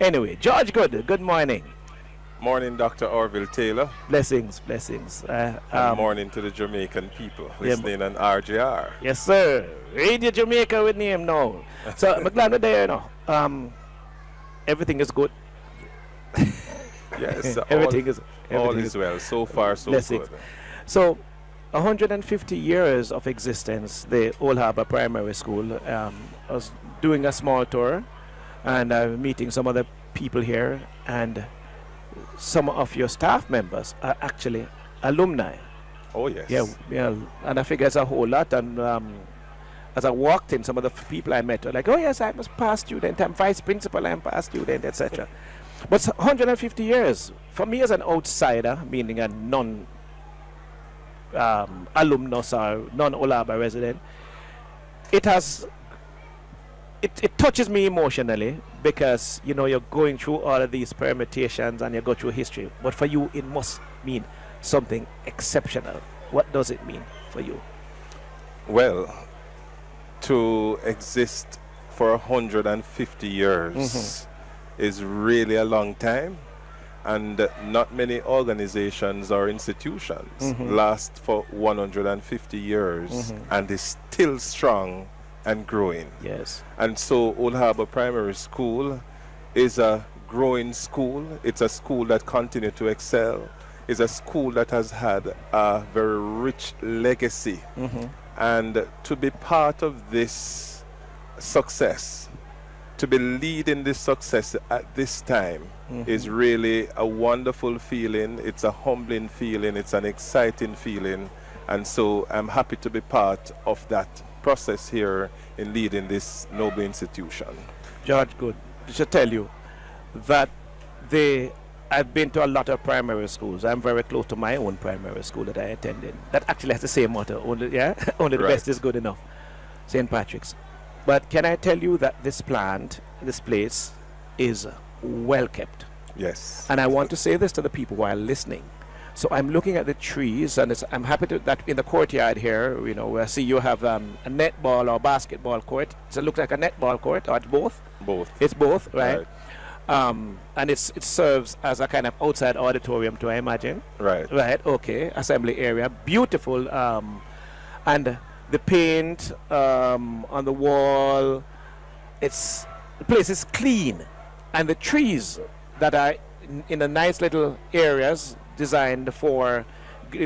Anyway, George Goode, good morning. Morning, Dr. Orville Taylor, Blessings, blessings. and morning to the Jamaican people Yeah, listening on RJR. yes, sir. Radio Jamaica with name now. So, I'm glad we're there, you know. Everything is good. Yes, everything is all everything is well. So far, so blessings. good. So, 150 years of existence, the Old Harbour Primary School. I was doing a small tour and meeting some other people here, and some of your staff members are actually alumni. Oh, yes. Yeah, yeah, and I figure it's a whole lot. And as I walked in, some of the people I met were like, "Oh yes, I'm a past student. I'm vice principal. I'm past student, etc." But 150 years for me as an outsider, meaning a non alumnus or non-Olaba resident, it has it touches me emotionally because you know you're going through all of these permutations and you go through history. But for you, it must mean something exceptional. What does it mean for you? Well, to exist for 150 years is really a long time, and not many organizations or institutions last for 150 years and is still strong and growing. Yes. And so Old Harbour Primary School is a growing school. It's a school that continues to excel. It's a school that has had a very rich legacy. And to be part of this success, to be leading this success at this time is really a wonderful feeling. It's a humbling feeling. It's an exciting feeling. And so I'm happy to be part of that process here in leading this noble institution. George Goode, I should tell you that I've been to a lot of primary schools. I'm very close to my own primary school that I attended. That actually has the same motto, only only the Right. best is good enough. St. Patrick's. But can I tell you that this plant, this place, is well kept. Yes. And I want to say this to the people who are listening. So I'm looking at the trees, and I'm happy that in the courtyard here, you know, where I see you have a netball or basketball court. So it looks like a netball court, or it's both? Both. It's both, right? And it serves as a kind of outside auditorium too, I imagine. Right. Right, okay. Assembly area. Beautiful. And the paint on the wall, the place is clean. And the trees that are in the nice little areas designed for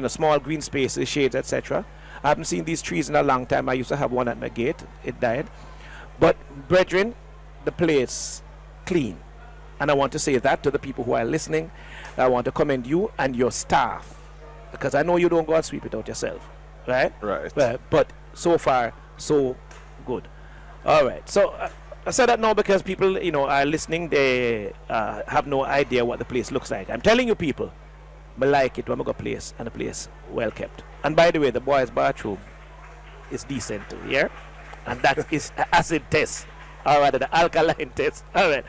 small green spaces, shades, etc. I haven't seen these trees in a long time. I used to have one at my gate. It died. But brethren, the place clean. And I want to say that to the people who are listening. I want to commend you and your staff, because I know you don't go and sweep it out yourself, right? Right. But so far, so good. All right. So I said that now because people, are listening. They have no idea what the place looks like. I'm telling you, people, I like it when I go place, and the place well kept. And by the way, the boys' bathroom is decent too, yeah? And that is an acid test. All right, the alkaline test. All right.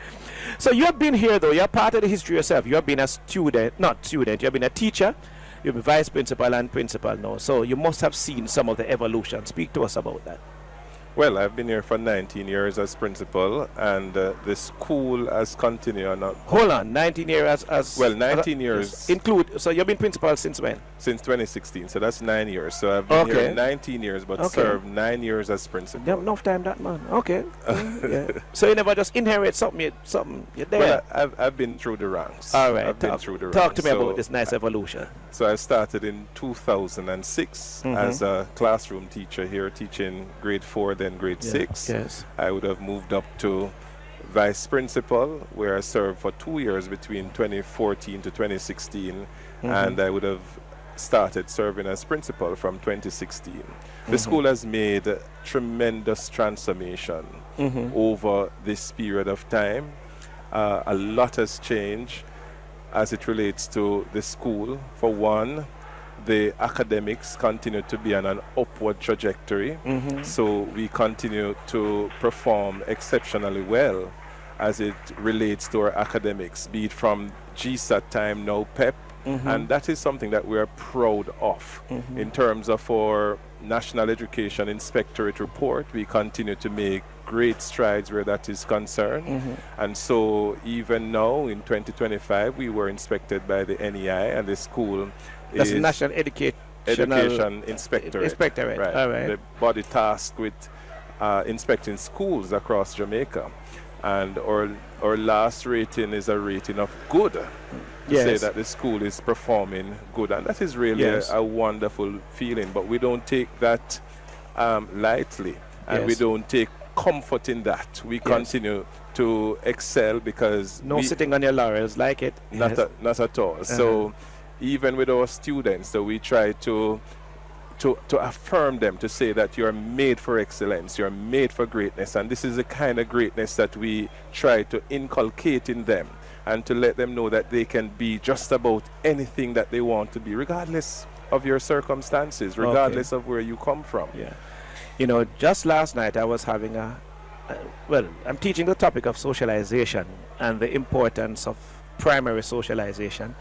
So you have been here, though. You're part of the history yourself. You have been a student, not student. You have been a teacher. You've been vice principal and principal now. So you must have seen some of the evolution. Speak to us about that. Well, I've been here for 19 years as principal, and the school has continued on. Hold on, 19 years as... Well, 19 years. So you've been principal since when? Since 2016, so that's 9 years. So I've been here 19 years, but served 9 years as principal. You have enough time, that man. Okay. Yeah. So you never just inherit something, you're there. Well, I've been through the ranks. All right. I've been through the ranks. Talk to me about this nice evolution. So I started in 2006 as a classroom teacher here, teaching grade 4, then grade 6. Yes. I would have moved up to vice principal, where I served for 2 years between 2014 to 2016, and I would have started serving as principal from 2016. The school has made tremendous transformation over this period of time. A lot has changed as it relates to the school. For one, the academics continue to be on an upward trajectory. So we continue to perform exceptionally well as it relates to our academics, be it from GSAT time, now PEP. And that is something that we are proud of. In terms of our National Education Inspectorate report, we continue to make great strides where that is concerned. And so even now in 2025, we were inspected by the NEI, and the school That's is the National Education Inspectorate. Inspectorate. Right. All right. The body tasked with inspecting schools across Jamaica. And our last rating is a rating of good, to say that the school is performing good. And that is really a wonderful feeling. But we don't take that lightly, and we don't take comfort in that. We continue to excel because sitting on your laurels, like it. Not at all. So even with our students, so we try to affirm them, to say that you're made for excellence, you're made for greatness, and this is the kind of greatness that we try to inculcate in them, and to let them know that they can be just about anything that they want to be, regardless of your circumstances, regardless of where you come from. Yeah. You know, just last night I was having I'm teaching the topic of socialization and the importance of primary socialization.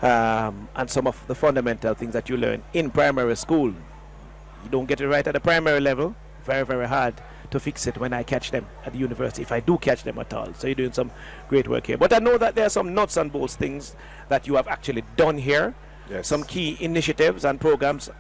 And some of the fundamental things that you learn in primary school. You don't get it right at the primary level, very, very hard to fix it when I catch them at the university, if I do catch them at all. So you're doing some great work here. But I know that there are some nuts and bolts things that you have actually done here, some key initiatives and programs.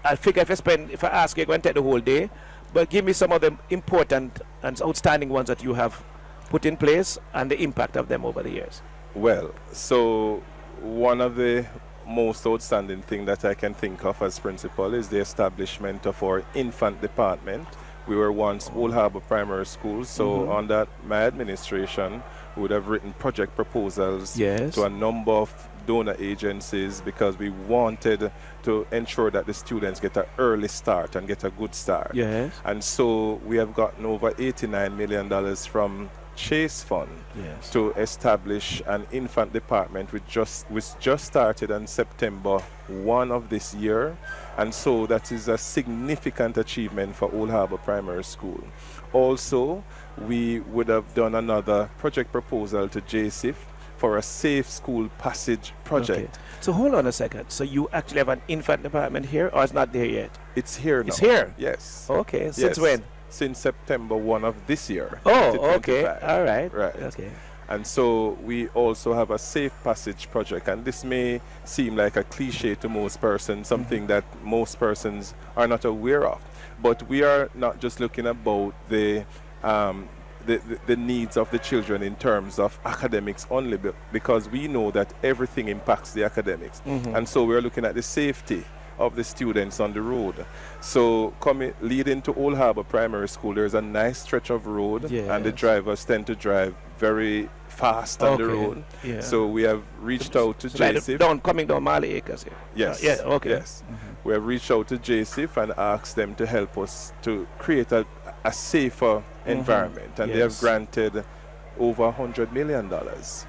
I figure if I ask you, you're going to take the whole day, but give me some of the important and outstanding ones that you have put in place and the impact of them over the years. Well, so one of the most outstanding thing that I can think of as principal is the establishment of our infant department. We were once Old Harbour Primary School, so on that, my administration would have written project proposals to a number of donor agencies, because we wanted to ensure that the students get an early start and get a good start. And so we have gotten over $89 million from Chase Fund to establish an infant department, which just started on September 1 of this year, and so that is a significant achievement for Old Harbour Primary School. Also, we would have done another project proposal to JSIF for a safe school passage project. So hold on a second. So you actually have an infant department here, or it's not there yet? It's here now. It's here? Yes. Okay. Since when? Since September 1 of this year. Oh, okay. All right. Right. Okay. And so we also have a safe passage project, and this may seem like a cliche to most persons, something that most persons are not aware of. But we are not just looking about the needs of the children in terms of academics only, because we know that everything impacts the academics. And so we're looking at the safety of the students on the road. So leading to Old Harbour Primary School, there's a nice stretch of road, and the drivers tend to drive very fast on the road. So we have reached out to JSIF. Coming down Marley Acres here. Yes. Yes. We have reached out to JSIF and asked them to help us to create a safer environment, and they have granted over $100 million.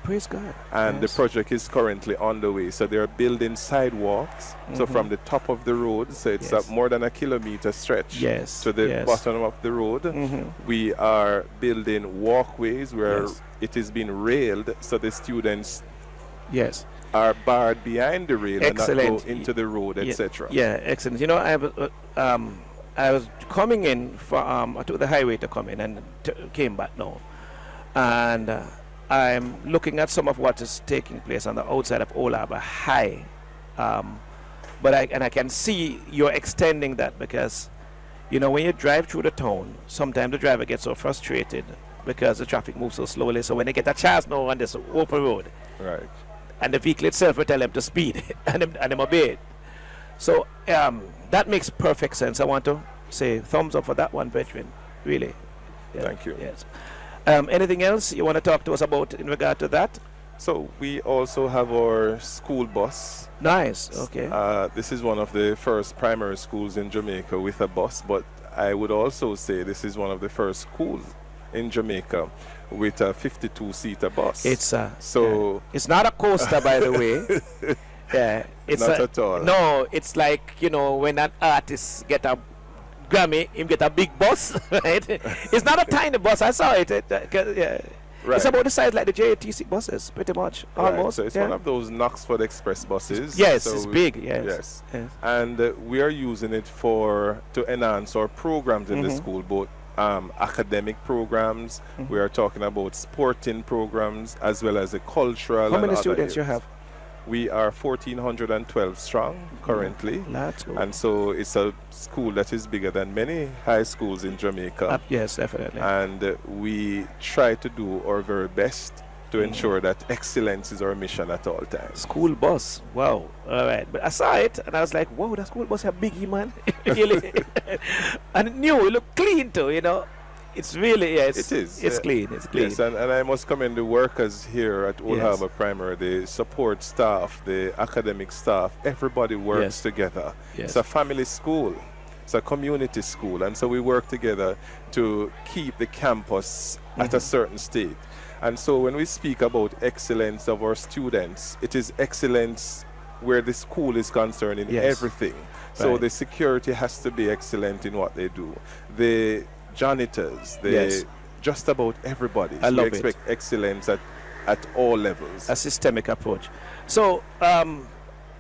Praise God. And the project is currently on the way. So they're building sidewalks. So from the top of the road, so it's a more than a kilometer stretch to the bottom of the road. We are building walkways where it is being railed, so the students are barred behind the rail and not go into the road, etc. Yeah, excellent. You know, I was coming in I took the highway to come in and came back now. And I'm looking at some of what is taking place on the outside of Old Harbour High. But I can see you're extending that, because, you know, when you drive through the town, sometimes the driver gets so frustrated because the traffic moves so slowly. So when they get a chance now on this open road, and the vehicle itself will tell them to speed, and them obey it. So that makes perfect sense. I want to say thumbs up for that one, veteran. Really. Thank you. Yes. Anything else you want to talk to us about in regard to that? So we also have our school bus. Nice. Okay. This is one of the first primary schools in Jamaica with a bus, but I would also say this is one of the first schools in Jamaica with a 52-seater bus. It's it's not a coaster, by the way. It's not at all. No, it's like, you know, when an artist get a Grammy, him get a big bus, right? It's not a tiny bus. I saw it. It's about the size like the JATC buses, pretty much, almost. So it's one of those Knoxford Express buses. Yes, so it's big. Yes. And we are using it to enhance our programs in the school, both academic programs. We are talking about sporting programs as well as the cultural. How and many other students you areas. have? We are 1,412 strong currently. That's good. And so it's a school that is bigger than many high schools in Jamaica. Yes, definitely. And we try to do our very best to ensure that excellence is our mission at all times. School bus. Wow. All right. But I saw it and I was like, wow, that school bus have biggie, man. Really. And it new, it looked clean too, you know. It's really, yes. It is. It's clean. It's clean. Yes, and I must commend the workers here at Old Yes. Harbour Primary, the support staff, the academic staff, everybody works Yes. together. Yes. It's a family school. It's a community school. And so we work together to keep the campus at a certain state. And so when we speak about excellence of our students, it is excellence where the school is concerned in Yes. everything. So Right. the security has to be excellent in what they do. The janitors, Yes. just about everybody. I So love we expect excellence at all levels. A systemic approach. So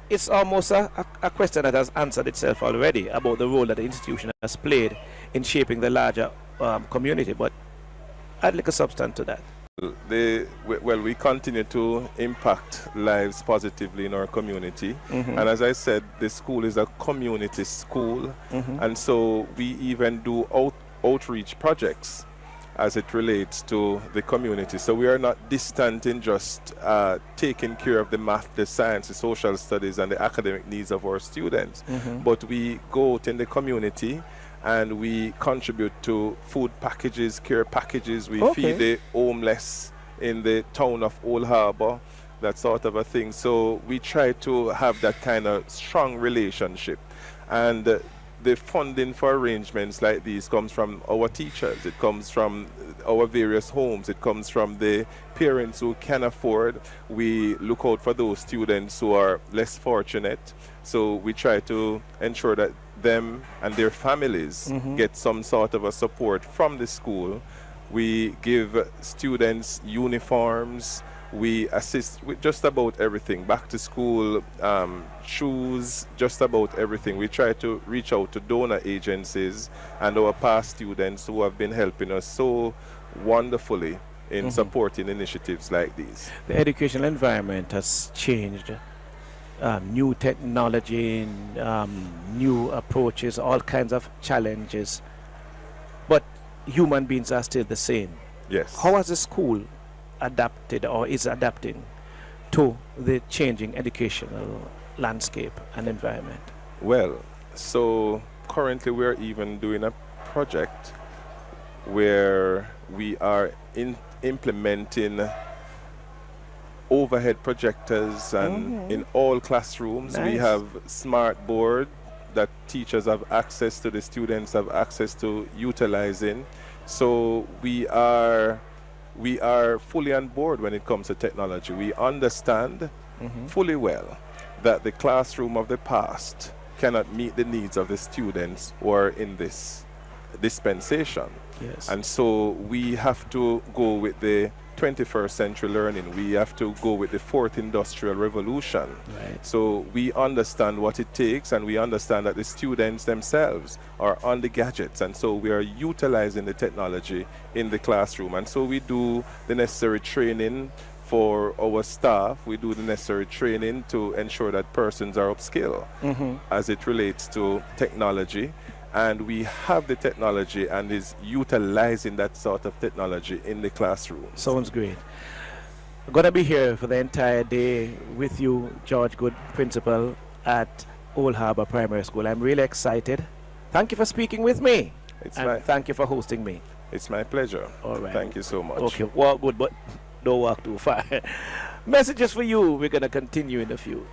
it's almost a question that has answered itself already about the role that the institution has played in shaping the larger community. But add like a substance to that. We continue to impact lives positively in our community. And as I said, the school is a community school. And so we even do outreach projects as it relates to the community. So we are not distant in just taking care of the math, the science, the social studies, and the academic needs of our students. But we go out in the community and we contribute to food packages, care packages. We feed the homeless in the town of Old Harbour, that sort of a thing. So we try to have that kind of strong relationship. And the funding for arrangements like these comes from our teachers. It comes from our various homes. It comes from the parents who can afford. We look out for those students who are less fortunate. So we try to ensure that them and their families get some sort of a support from the school. We give students uniforms. We assist with just about everything, back to school, shoes, just about everything. We try to reach out to donor agencies and our past students who have been helping us so wonderfully in supporting initiatives like these. The educational environment has changed. New technology, new approaches, all kinds of challenges. But human beings are still the same. Yes. How has the school adapted or is adapting to the changing educational landscape and environment? Well, so currently we're even doing a project where we are implementing overhead projectors and in all classrooms. We Nice. have smart board that teachers have access to, the students have access to utilizing. So we are fully on board when it comes to technology. We understand fully well that the classroom of the past cannot meet the needs of the students who are in this dispensation. Yes. And so we have to go with the 21st century learning. We have to go with the fourth industrial revolution. Right. So we understand what it takes, and we understand that the students themselves are on the gadgets, and so we are utilizing the technology in the classroom. And so we do the necessary training for our staff. We do the necessary training to ensure that persons are upskilled as it relates to technology. And we have the technology and is utilizing that sort of technology in the classroom. Sounds great. I'm going to be here for the entire day with you, George Goode, Principal at Old Harbour Primary School. I'm really excited. Thank you for speaking with me. Thank you for hosting me. It's my pleasure. All right. Thank you so much. Okay, walk good, but don't walk too far. Messages for you. We're going to continue in a few.